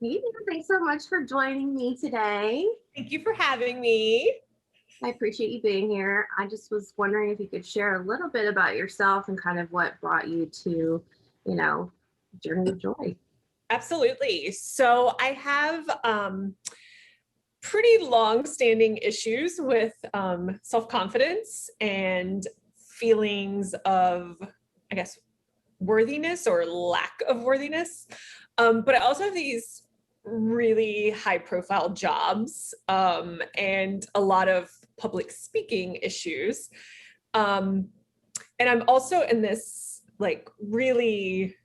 Hey, thanks so much for joining me today. Thank you for having me. I appreciate you being here. I just was wondering if you could share a little bit about yourself and kind of what brought you to, you know, Journey of Joy. Absolutely. So I have pretty long-standing issues with self-confidence and feelings of, I guess, worthiness or lack of worthiness. But I also have these really high-profile jobs and a lot of public speaking issues. And I'm also in this like really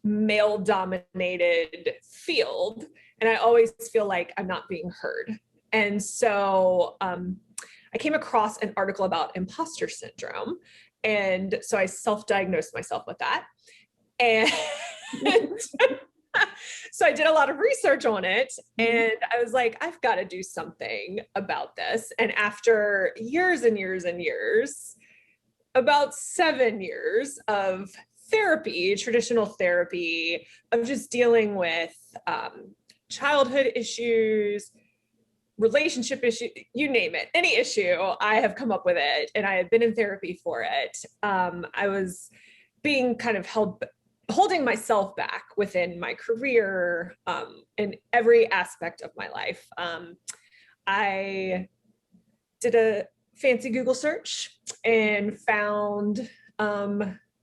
male dominated field, and I always feel like I'm not being heard. And so I came across an article about imposter syndrome, and so I self-diagnosed myself with that. And so I did a lot of research on it, and I was like, I've got to do something about this. And after years and years and years, about 7 years of therapy, traditional therapy, of just dealing with childhood issues, relationship issues, you name it, any issue, I have come up with it, and I have been in therapy for it. I was being kind of holding myself back within my career, in every aspect of my life. I did a fancy Google search and found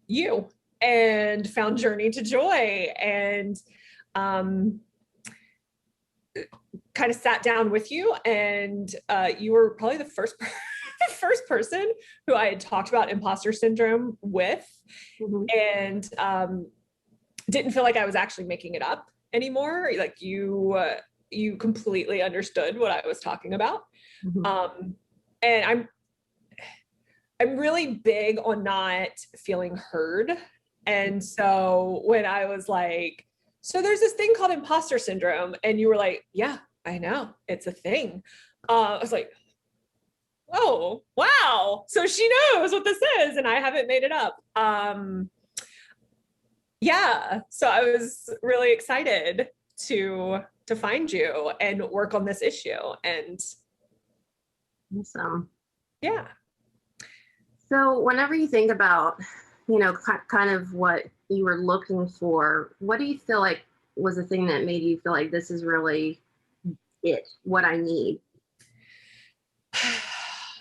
you and found Journey to Joy, and kind of sat down with you, and you were probably the first first person who I had talked about imposter syndrome with, and didn't feel like I was actually making it up anymore. Like you completely understood what I was talking about. And I'm really big on not feeling heard. And so when I was like, so there's this thing called imposter syndrome, and you were like, yeah, I know, it's a thing. I was like, oh, wow. So she knows what this is, and I haven't made it up. Yeah. So I was really excited to find you and work on this issue. And Awesome. yeah. So, whenever you think about, kind of what you were looking for, what do you feel like was the thing that made you feel like this is really what I need?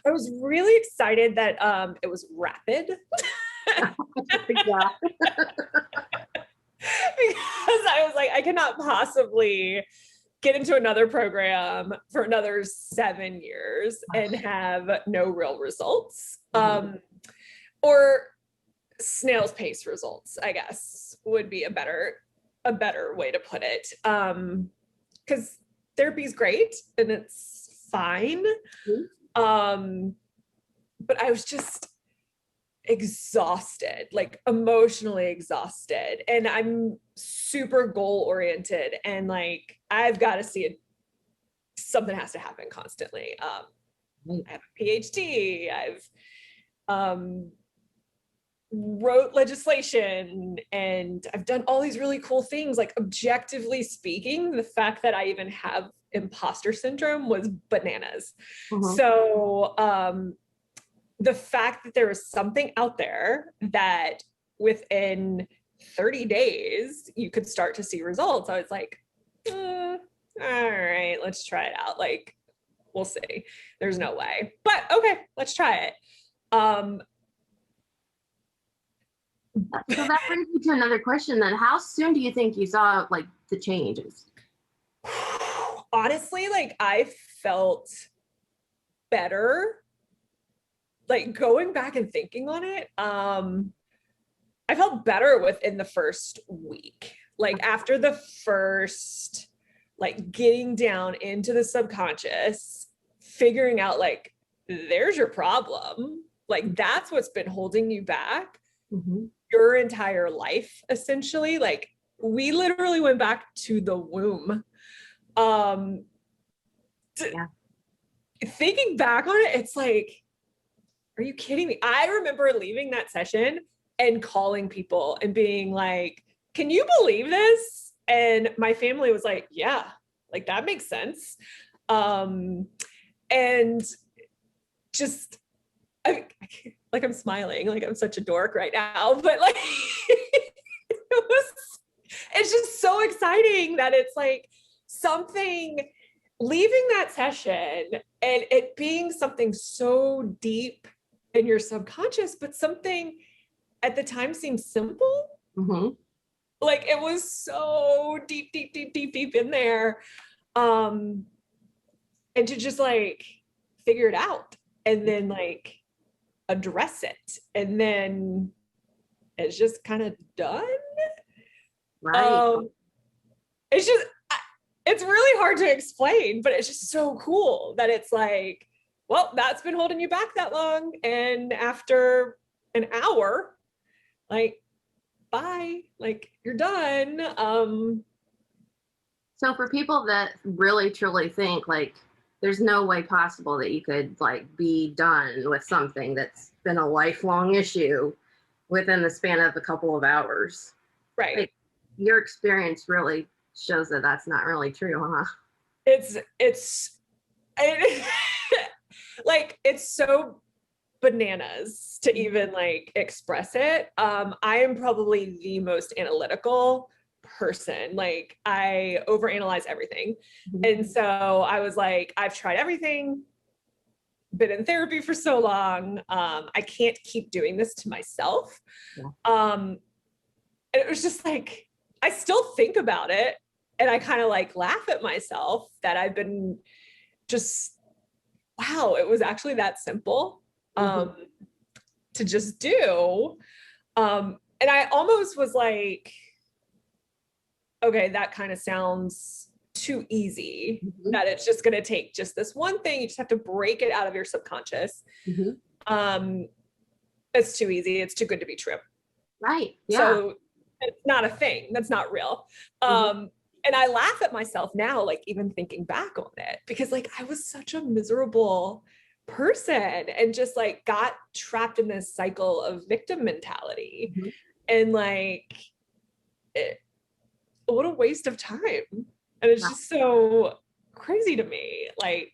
I was really excited that it was rapid. Yeah. Because I was like, I cannot possibly get into another program for another 7 years and have no real results. Or snail's pace results, I guess, would be a better way to put it. Because therapy is great and it's fine. But I was just exhausted, like emotionally exhausted, and I'm super goal oriented, and like I've got to see it, something has to happen constantly. I have a PhD, I've wrote legislation, and I've done all these really cool things. Like, objectively speaking, the fact that I even have imposter syndrome was bananas. So the fact that there was something out there that within 30 days you could start to see results, I was like, all right, let's try it out. Like, we'll see. There's no way, but okay, let's try it. So that brings me to another question then. How soon do you think you saw like the changes? Honestly, like I felt better. Like, going back and thinking on it, I felt better within the first week. Like, after the first, like, getting down into the subconscious, figuring out like, there's your problem. Like, that's what's been holding you back your entire life, essentially. Like, we literally went back to the womb. Thinking back on it, it's like, are you kidding me? I remember leaving that session and calling people and being like, can you believe this? And my family was like, yeah, like that makes sense. And just, like I'm smiling, like I'm such a dork right now, but like, it's just so exciting that it's like something, leaving that session and it being something so deep in your subconscious, but something at the time seemed simple. Mm-hmm. Like it was so deep, deep, deep, deep, deep in there. And to just like figure it out and then like address it. And then it's just kind of done. Right. It's just, it's really hard to explain, but it's just so cool that it's like, well, that's been holding you back that long. And after an hour, like, bye, like you're done. So for people that really truly think like there's no way possible that you could like be done with something that's been a lifelong issue within the span of a couple of hours, Right. like your experience really shows that that's not really true, huh? It's like, it's so bananas to even like express it. I am probably the most analytical person. Like I overanalyze everything. Mm-hmm. And so I was like, I've tried everything, been in therapy for so long. I can't keep doing this to myself. Yeah. And it was just like, I still think about it and I kind of like laugh at myself that I've been just, wow, it was actually that simple. Mm-hmm. To just do. And I almost was like, okay, that kind of sounds too easy, Mm-hmm. that it's just going to take just this one thing. You just have to break it out of your subconscious. Mm-hmm. It's too easy. It's too good to be true. Right. Yeah. So it's not a thing. That's not real. Mm-hmm. And I laugh at myself now, like even thinking back on it, because like I was such a miserable person and just like got trapped in this cycle of victim mentality. Mm-hmm. And like, what a waste of time. And it's just so crazy to me. Like,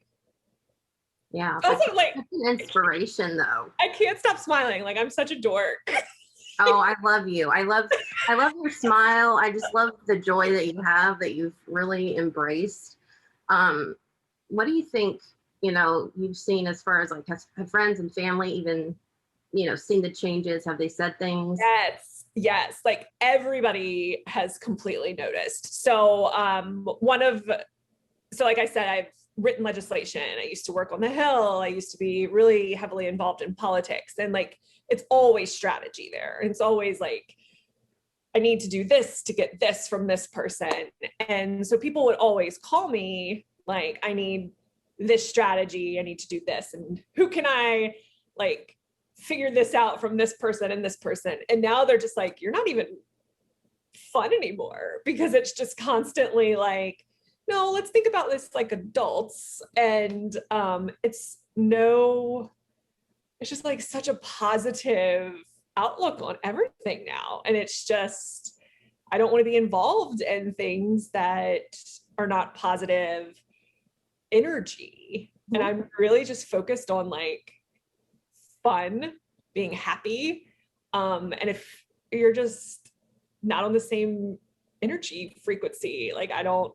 Yeah, but also like, it's an inspiration though. I can't stop smiling. Like I'm such a dork. Oh, I love you. I love your smile. I just love the joy that you have, that you've really embraced. What do you think, you've seen as far as like have friends and family even, seen the changes? Have they said things? Yes. Like everybody has completely noticed. So so like I said, I've written legislation. I used to work on the Hill. I used to be really heavily involved in politics, and like it's always strategy there. And it's always like, I need to do this to get this from this person. And so people would always call me like, I need this strategy. I need to do this. And who can I like figure this out from this person and this person? And now they're just like, you're not even fun anymore, because it's just constantly like, no, let's think about this like adults. And it's just like such a positive outlook on everything now. And it's just, I don't want to be involved in things that are not positive energy. And I'm really just focused on like fun, being happy. And if you're just not on the same energy frequency, like I don't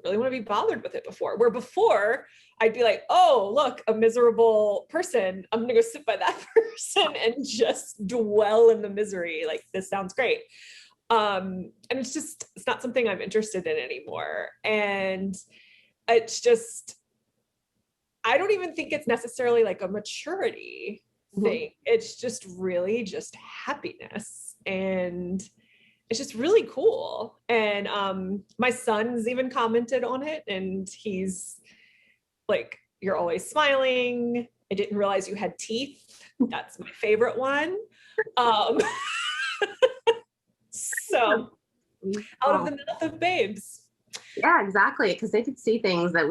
really want to be bothered with it before I'd be like, oh, look, a miserable person. I'm going to go sit by that person and just dwell in the misery. Like, this sounds great. And it's not something I'm interested in anymore. And it's just, I don't even think it's necessarily like a maturity thing. It's just really just happiness. And it's just really cool. And my son's even commented on it, and he's like, you're always smiling. I didn't realize you had teeth. That's my favorite one. So out of the mouth of babes. Yeah, exactly. Because they could see things that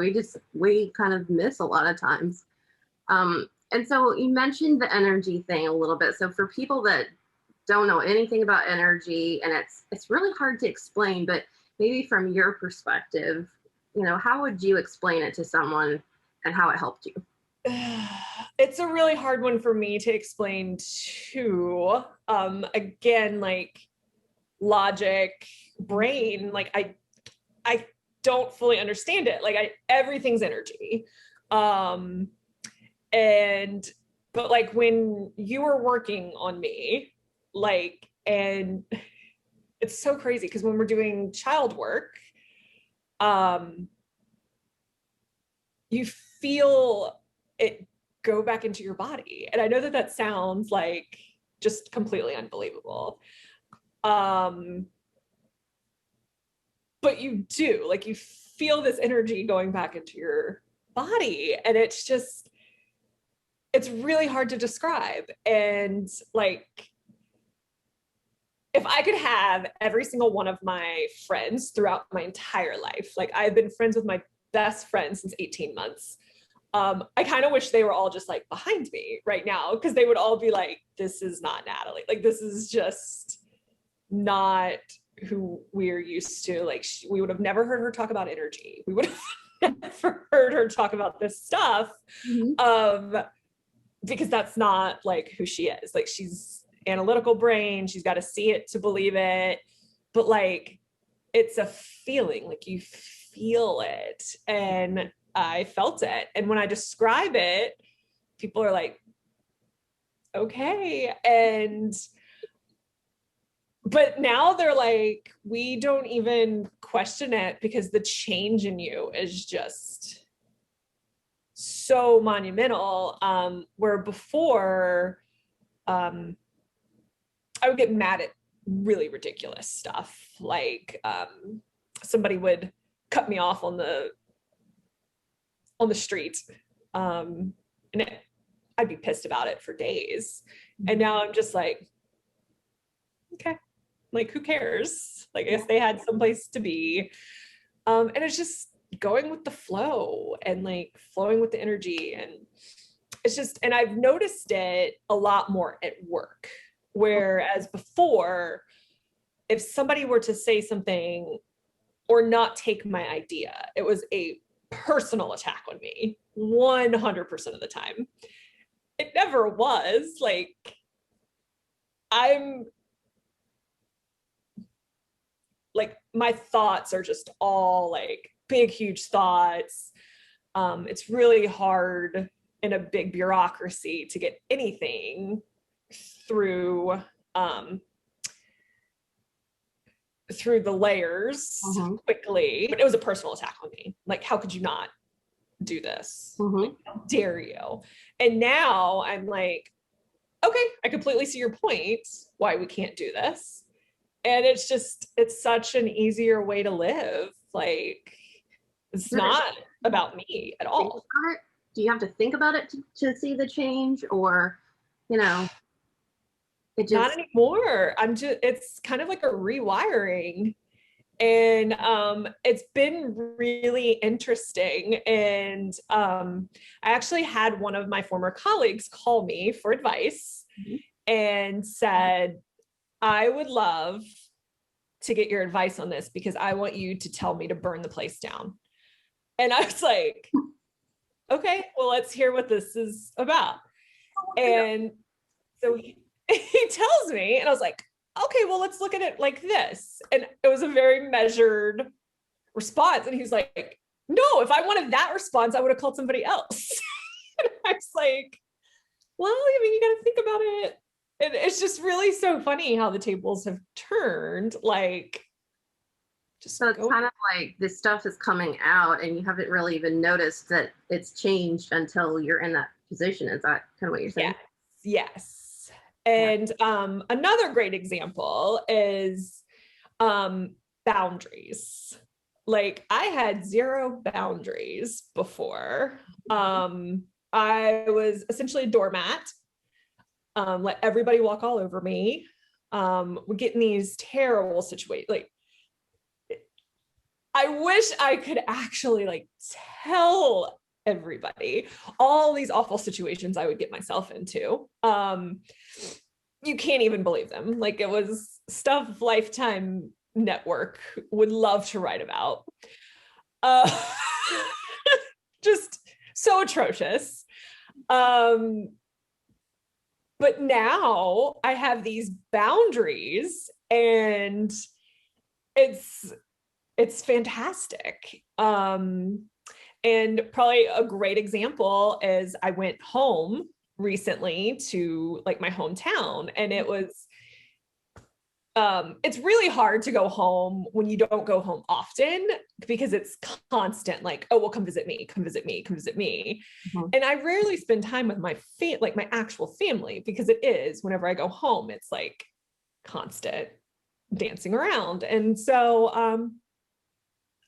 we kind of miss a lot of times. And so you mentioned the energy thing a little bit. So for people that don't know anything about energy, and it's really hard to explain, but maybe from your perspective, how would you explain it to someone and how it helped you? It's a really hard one for me to explain too. Again, like logic, brain, like I don't fully understand it. Like everything's energy. Um, and but like when you were working on me, like, and it's so crazy because when we're doing child work, um, you feel it go back into your body. And I know that that sounds like just completely unbelievable. But you do, like, you feel this energy going back into your body. And it's just, it's really hard to describe. And like, if I could have every single one of my friends throughout my entire life, like I've been friends with my best friend since 18 months. I kind of wish they were all just like behind me right now, because they would all be like, this is not Natalie. Like, this is just not who we're used to. Like, we would have never heard her talk about energy. We would have never heard her talk about this stuff. Because that's not like who she is. Like, she's analytical brain. She's got to see it to believe it. But like, it's a feeling, like you feel it. And I felt it. And when I describe it, people are like, okay. But now they're like, we don't even question it because the change in you is just so monumental. Where before, I would get mad at really ridiculous stuff. Like somebody would cut me off on the street, and I'd be pissed about it for days. And now I'm just like, okay, like, who cares? Like, I guess they had someplace to be. And it's just going with the flow and like flowing with the energy. And it's just, and I've noticed it a lot more at work. Whereas before, if somebody were to say something or not take my idea, it was a personal attack on me 100% of the time. It never was. Like, I'm like, my thoughts are just all like big, huge thoughts. It's really hard in a big bureaucracy to get anything through through the layers quickly. But it was a personal attack on me. Like, how could you not do this? Like, how dare you? And now I'm like, okay, I completely see your point, why we can't do this. And it's just, it's such an easier way to live. Like, it's not about me at all. Do you have to think about it to see the change, or, it just... Not anymore. I'm just, it's kind of like a rewiring. And it's been really interesting. And I actually had one of my former colleagues call me for advice and said, I would love to get your advice on this because I want you to tell me to burn the place down. And I was like, okay, well, let's hear what this is about. And so he tells me, and I was like, okay, well, let's look at it like this. And it was a very measured response. And he's like, no, if I wanted that response, I would have called somebody else. And I was like, well, I mean, you got to think about it. And it's just really so funny how the tables have turned. Like, just so it's kind of like this stuff is coming out and you haven't really even noticed that it's changed until you're in that position. Is that kind of what you're saying? Yes. And another great example is boundaries. Like, I had zero boundaries before. I was essentially a doormat. Let everybody walk all over me. We get in these terrible situations. Like, I wish I could actually like tell everybody all these awful situations I would get myself into. You can't even believe them. Like, it was stuff Lifetime network would love to write about. Uh, just so atrocious. But now I have these boundaries, and it's fantastic. And probably a great example is I went home recently to like my hometown, and it's really hard to go home when you don't go home often, because it's constant like, oh, well, come visit me, come visit me, come visit me. Mhm. And I rarely spend time with like my actual family, because it is, whenever I go home, it's like constant dancing around. And so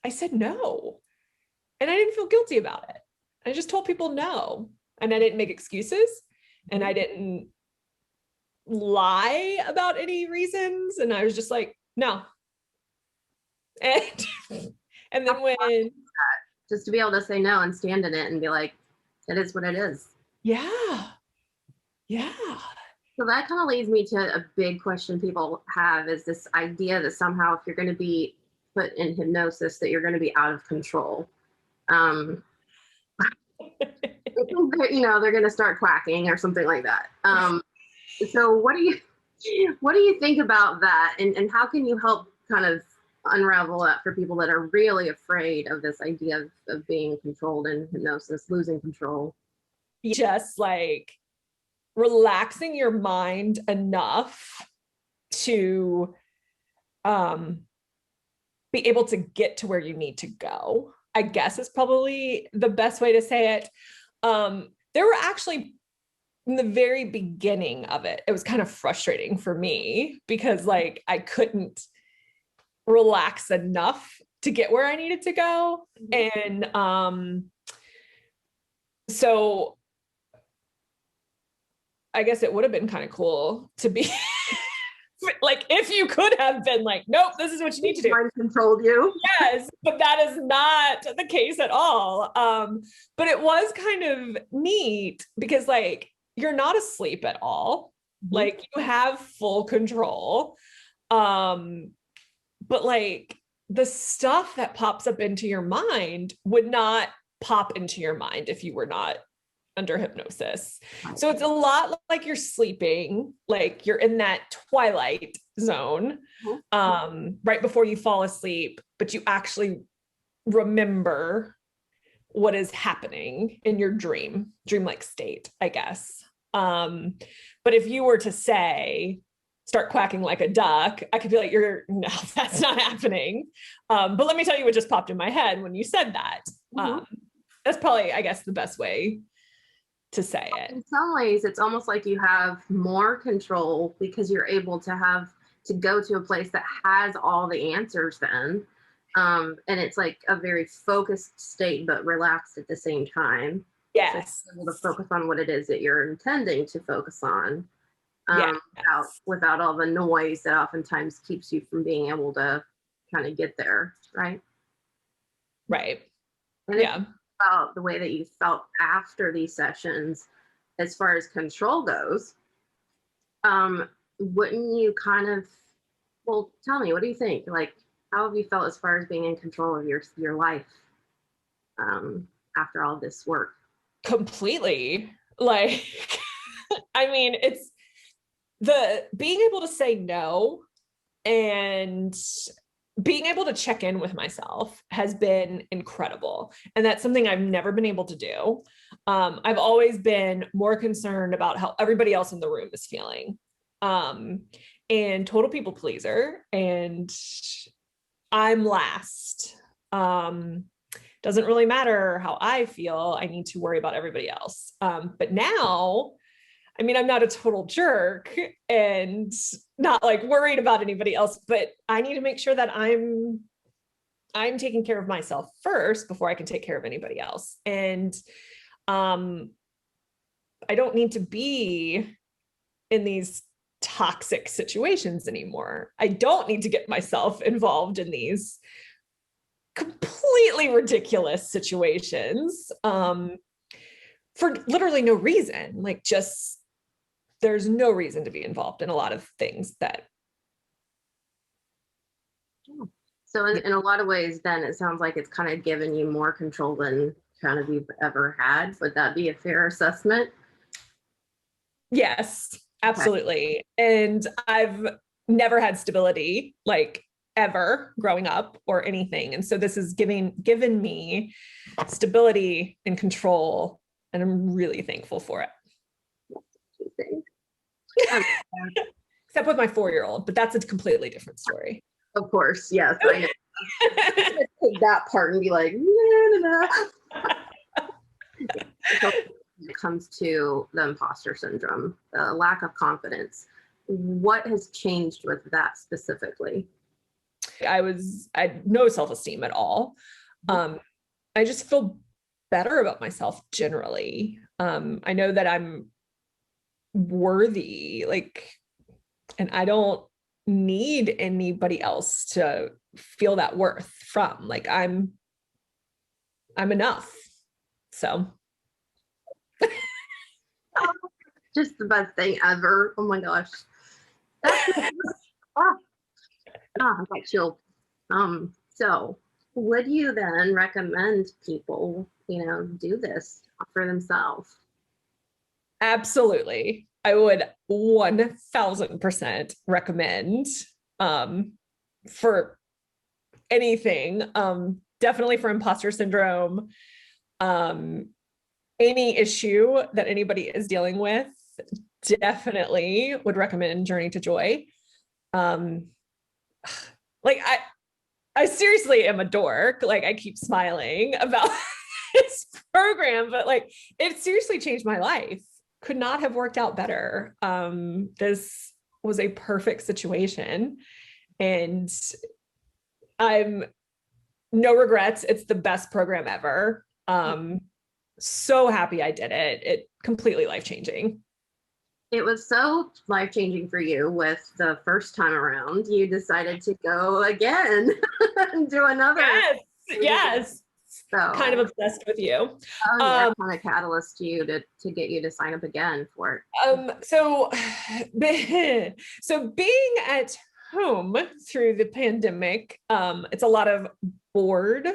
I said no, and I didn't feel guilty about it. I just told people no, and I didn't make excuses, and I didn't lie about any reasons, and I was just like, no. And and then when Just to be able to say no and stand in it and be like, it is what it is. yeah, yeah, So that kind of leads me to a big question people have, is this idea that somehow if you're going to be put in hypnosis, that you're going to be out of control. Um, they're going to start quacking or something like that. So what do you think about that? And how can you help kind of unravel that for people that are really afraid of this idea of being controlled in hypnosis, losing control? just like relaxing your mind enough to um be able to get to where you need to go, I guess, is probably the best way to say it. There were actually, in the very beginning of it, it was kind of frustrating for me, because like I couldn't relax enough to get where I needed to go. And so I guess it would have been kind of cool to be like, if you could have been like, nope, this is what you need to do. Mind controlled you. Yes, but that is not the case at all. But it was kind of neat, because like you're not asleep at all. Mm-hmm. Like you have full control. But like the stuff that pops up into your mind would not pop into your mind if you were not under hypnosis. So it's a lot like you're sleeping, like you're in that twilight zone, right before you fall asleep, but you actually remember what is happening in your dreamlike state, I guess. But if you were to say, start quacking like a duck, I could be like, no, that's not happening. But let me tell you what just popped in my head when you said that. That's probably, I guess, the best way to say it. In some ways, it's almost like you have more control, because you're able to go to a place that has all the answers then. And it's like a very focused state, but relaxed at the same time. Yes. So you're able to focus on what it is that you're intending to focus on, yes. without all the noise that oftentimes keeps you from being able to kind of get there, right? Right. And yeah. About the way that you felt after these sessions, as far as control goes, wouldn't you kind of, well, tell me, what do you think? Like, how have you felt as far as being in control of your life after all this work? Completely. Like, I mean, it's the being able to say no and being able to check in with myself has been incredible. And that's something I've never been able to do. I've always been more concerned about how everybody else in the room is feeling. And total people pleaser. And I'm last. Doesn't really matter how I feel. I need to worry about everybody else. But now, I mean, I'm not a total jerk and not like worried about anybody else, but I need to make sure that I'm taking care of myself first before I can take care of anybody else. And I don't need to be in these toxic situations anymore. I don't need to get myself involved in these completely ridiculous situations for literally no reason. Like, just there's no reason to be involved in a lot of things that So in a lot of ways, then it sounds like it's kind of given you more control than kind of you've ever had. Would that be a fair assessment? Yes, Okay. absolutely. And I've never had stability like ever growing up or anything. And so this is given me stability and control. And I'm really thankful for it. Um, Except with my 4-year-old, but that's a completely different story. of course, yes, I know. Take that part and be like, nah, nah, nah. So when it comes to the imposter syndrome, the lack of confidence, what has changed with that specifically? I had no self-esteem at all. I just feel better about myself generally. I know that I'm worthy, like, and I don't need anybody else to feel that worth from. Like I'm enough. So Just the best thing ever. Oh my gosh. That's oh, I got chilled. So would you then recommend people, do this for themselves? absolutely. I would 1000% recommend for anything. Definitely for imposter syndrome. Any issue that anybody is dealing with, definitely would recommend Journey to Joy. Um, like I seriously am a dork. Like I keep smiling about this program, but like it seriously changed my life. Could not have worked out better. This was a perfect situation, and I'm no regrets. It's the best program ever. So happy I did it. It completely life-changing. It was so life changing for you with the first time around. You decided to go again and do another. Yes, yes. So Kind of obsessed with you. oh yeah, kind of catalyst you to get you to sign up again for it. So so being at home through the pandemic, it's a lot of bored,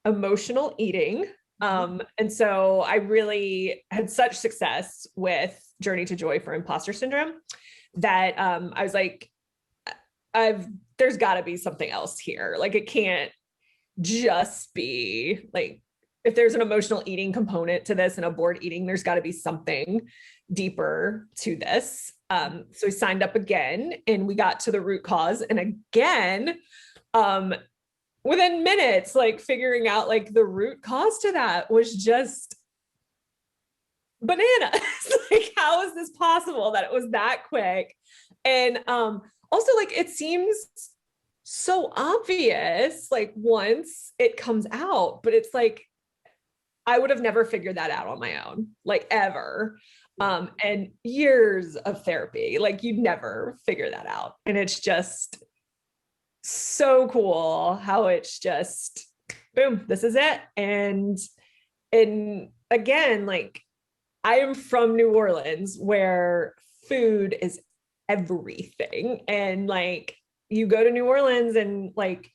emotional eating. And so I really had such success with Journey to Joy for imposter syndrome that I was like, there's got to be something else here. Like it can't just be like, if there's an emotional eating component to this and a bored eating, there's got to be something deeper to this. So we signed up again and we got to the root cause. And again, within minutes, like figuring out like the root cause to that was just bananas. Like, how is this possible that it was that quick? And also like it seems so obvious, like once it comes out, but it's like I would have never figured that out on my own, like ever. And years of therapy, like you'd never figure that out. And it's just so cool how it's just boom, this is it. And again, like I am from New Orleans where food is everything. And like you go to New Orleans and like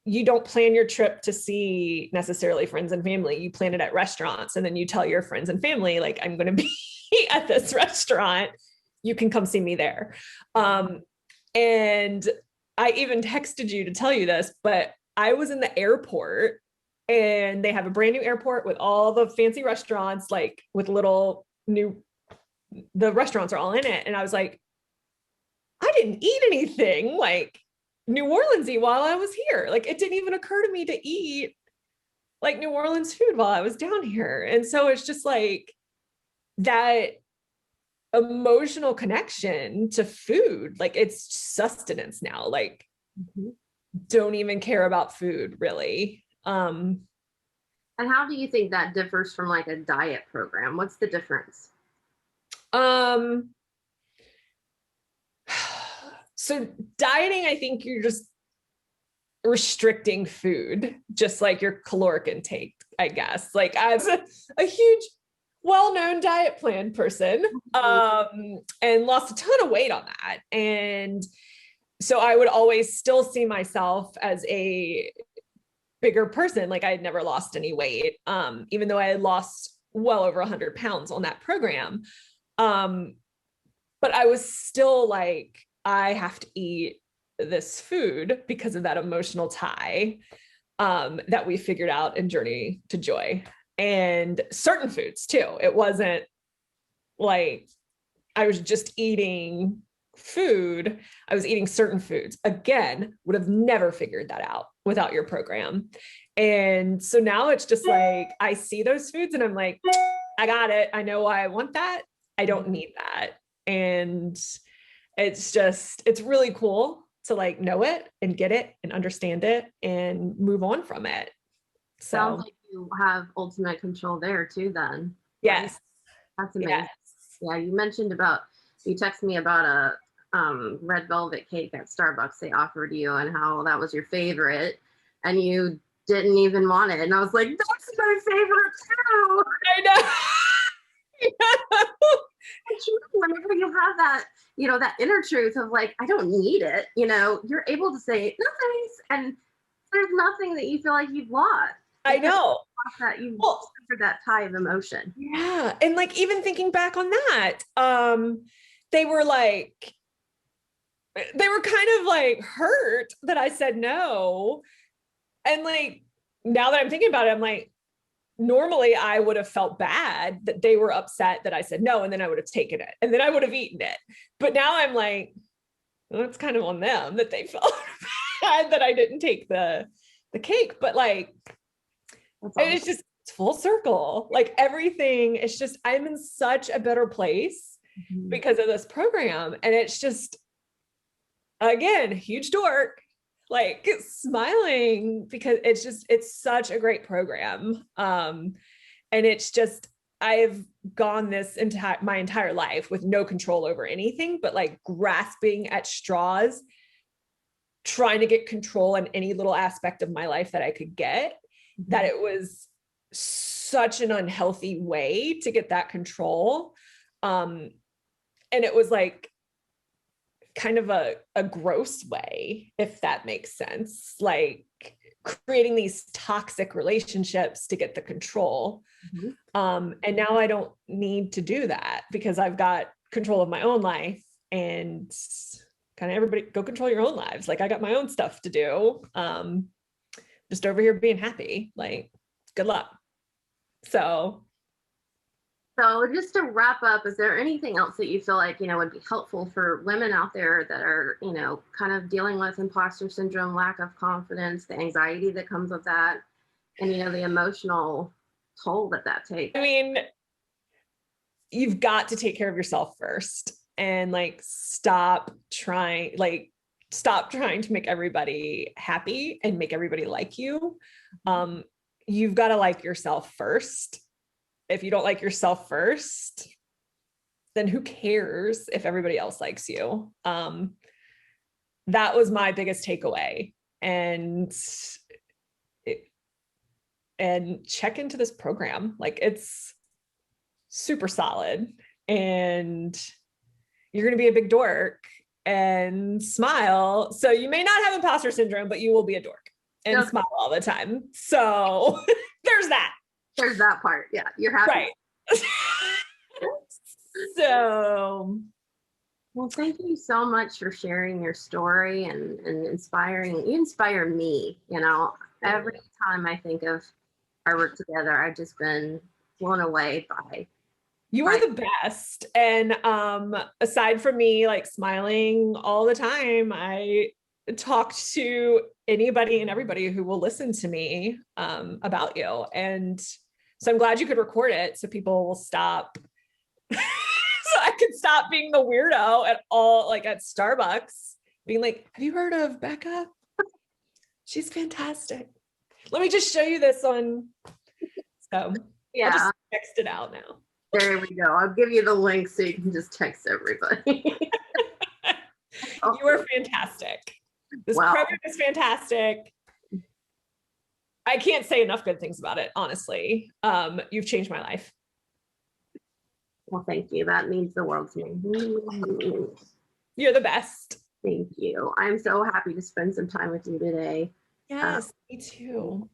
you don't plan your trip to see necessarily friends and family. You plan it at restaurants and then you tell your friends and family, like, I'm going to be at this restaurant. You can come see me there. And I even texted you to tell you this, but I was in the airport and they have a brand new airport with all the fancy restaurants, like with little new, the restaurants are all in it. And I was like, I didn't eat anything like New Orleans-y while I was here. Like it didn't even occur to me to eat like New Orleans food while I was down here. And so it's just like that emotional connection to food, like it's sustenance now, like don't even care about food really. And how do you think that differs from like a diet program? What's the difference? So dieting, I think you're just restricting food, just like your caloric intake, I guess. Like I was a huge well-known diet plan person, and lost a ton of weight on that. And so I would always still see myself as a bigger person. Like I had never lost any weight, even though I had lost well over 100 pounds on that program. But I was still like, I have to eat this food because of that emotional tie that we figured out in Journey to Joy, and certain foods too. It wasn't like I was just eating food. I was eating certain foods. Again, would have never figured that out without your program. And so now it's just like I see those foods and I'm like, I got it. I know why I want that. I don't need that. And it's really cool to like know it and get it and understand it and move on from it. So Sounds like you have ultimate control there too then. yes. That's amazing. Yes. Yeah, you mentioned about, you texted me about a red velvet cake at Starbucks they offered you and how that was your favorite and you didn't even want it. And I was like, that's my favorite too. I know. Whenever you have that, you know, that inner truth of like, I don't need it, you know, you're able to say, no thanks. And there's nothing that you feel like you've lost. I know. That you've suffered that tie of emotion. Yeah. And like, even thinking back on that, they were kind of like hurt that I said no. And like, now that I'm thinking about it, I'm like, normally I would have felt bad that they were upset that I said no, and then I would have taken it and then I would have eaten it. But now I'm like, well, it's kind of on them that they felt bad that I didn't take the cake. But like, it's just, it's full circle. Like everything, it's just, I'm in such a better place because of this program. And it's just, again, huge dork, like smiling because it's such a great program. And it's just, I've gone my entire life with no control over anything, but like grasping at straws, trying to get control in any little aspect of my life that I could get, that it was such an unhealthy way to get that control. And it was like, kind of a gross way, if that makes sense, like creating these toxic relationships to get the control. And now I don't need to do that because I've got control of my own life, and kind of everybody go control your own lives. Like I got my own stuff to do. Just over here being happy, like good luck. So just to wrap up, is there anything else that you feel like, you know, would be helpful for women out there that are, you know, kind of dealing with imposter syndrome, lack of confidence, the anxiety that comes with that, and, you know, the emotional toll that takes? I mean, you've got to take care of yourself first, and like stop trying to make everybody happy and make everybody like you. You've got to like yourself first. If you don't like yourself first, then who cares if everybody else likes you? That was my biggest takeaway. And check into this program. Like it's super solid, and you're going to be a big dork and smile. So you may not have imposter syndrome, but you will be a dork and smile all the time. So there's that. There's that part. Yeah. You're happy. Right. So, well, thank you so much for sharing your story and inspiring. You inspire me, you know, every time I think of our work together, I've just been blown away by. You are the best. And aside from me like smiling all the time, I talk to anybody and everybody who will listen to me about you. And so I'm glad you could record it so people will stop. So I could stop being the weirdo at all, like at Starbucks, being like, have you heard of Becca? She's fantastic. Let me just show you this on. So yeah, I'll just text it out now. There we go. I'll give you the link so you can just text everybody. You are fantastic. This program is fantastic. I can't say enough good things about it, honestly. You've changed my life. Well, thank you. That means the world to me. You're the best. Thank you. I'm so happy to spend some time with you today. Uh, Yes, me too.